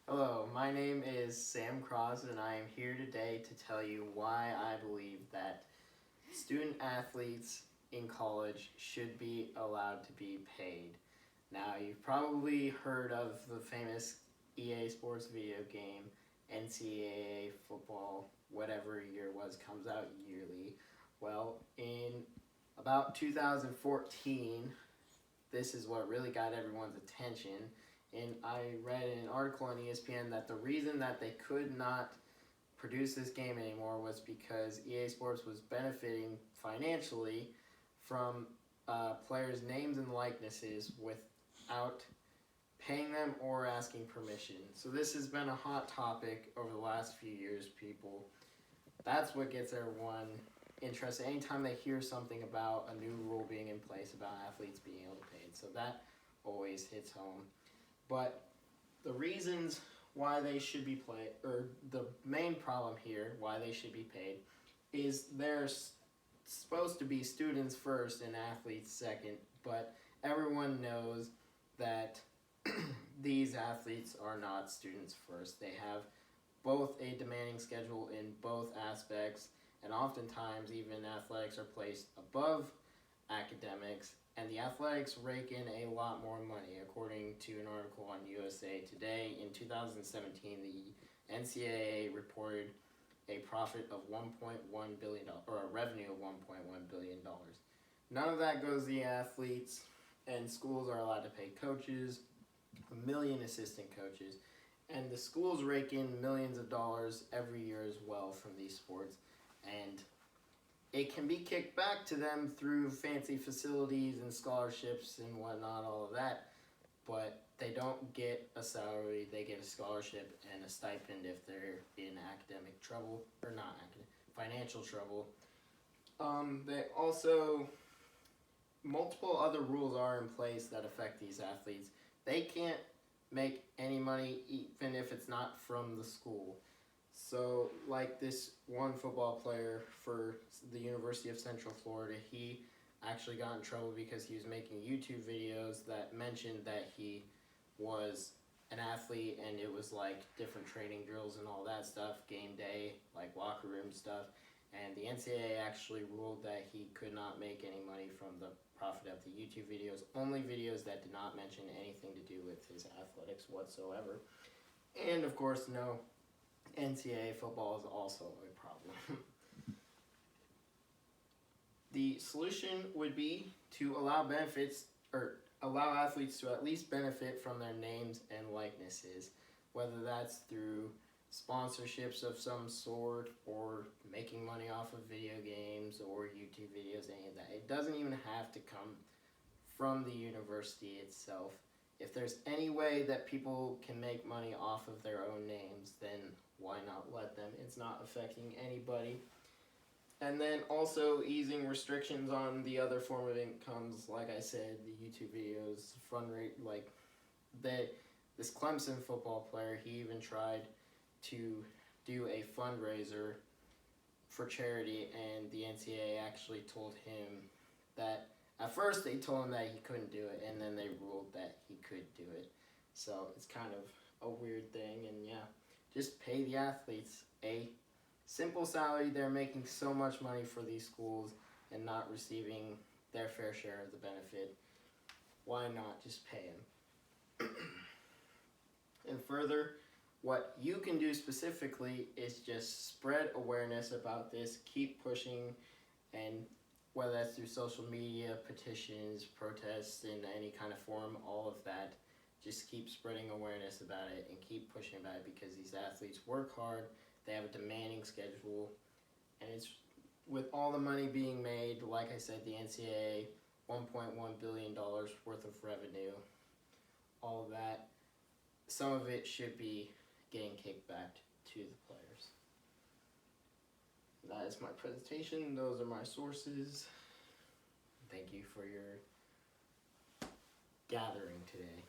Hello, my name is Sam Cross, and I am here today to tell you why I believe that student athletes in college should be allowed to be paid. Now, you've probably heard of the famous EA Sports video game, NCAA football, whatever year it was, comes out yearly. Well, in about 2014, this is what really got everyone's attention. And I read in an article on ESPN that the reason that they could not produce this game anymore was because EA Sports was benefiting financially from players' names and likenesses without paying them or asking permission. So this has been a hot topic over the last few years, people. That's what gets everyone interested anytime they hear something about a new rule being in place about athletes being able to pay. So that always hits home. But the reasons why they should be paid, or the main problem here, why they should be paid, is they're supposed to be students first and athletes second, but everyone knows that these athletes are not students first. They have both a demanding schedule in both aspects, and oftentimes even athletics are placed above academics, and the athletics rake in a lot more money. According to an article on USA Today, in 2017, the NCAA reported a profit of $1.1 billion, or a revenue of $1.1 billion. None of that goes to the athletes, and schools are allowed to pay coaches, 1 million assistant coaches, and the schools rake in millions of dollars every year as well from these sports, and it can be kicked back to them through fancy facilities and scholarships and whatnot, all of that, but they don't get a salary. They get a scholarship and a stipend if they're in academic trouble, or not academic, financial trouble. They also, multiple other rules are in place that affect these athletes. They can't make any money even if it's not from the school. So, like this one football player for the University of Central Florida, he actually got in trouble because he was making YouTube videos that mentioned that he was an athlete, and it was like different training drills and all that stuff, game day, like locker room stuff, and the NCAA actually ruled that he could not make any money from the profit of the YouTube videos, only videos that did not mention anything to do with his athletics whatsoever. And of course, no, NCAA football is also a problem. The solution would be to allow athletes to at least benefit from their names and likenesses, whether that's through sponsorships of some sort or making money off of video games or YouTube videos, any of that. It doesn't even have to come from the university itself. If there's any way that people can make money off of their own names, then why not let them? It's not affecting anybody. And then also easing restrictions on the other form of incomes, like I said, the YouTube videos, this Clemson football player, he even tried to do a fundraiser for charity, and the NCAA actually told him that, at first they told him that he couldn't do it, and then they ruled that he could do it. So it's kind of a weird thing, and yeah, just pay the athletes a simple salary. They're making so much money for these schools and not receiving their fair share of the benefit. Why not just pay them? And further, what you can do specifically is just spread awareness about this, keep pushing, and whether that's through social media, petitions, protests in any kind of form, all of that, just keep spreading awareness about it and keep pushing about it, because these athletes work hard, they have a demanding schedule, and it's with all the money being made, like I said, the NCAA, $1.1 billion worth of revenue, all of that, some of it should be getting kicked back to the players. That is my presentation. Those are my sources. Thank you for your gathering today.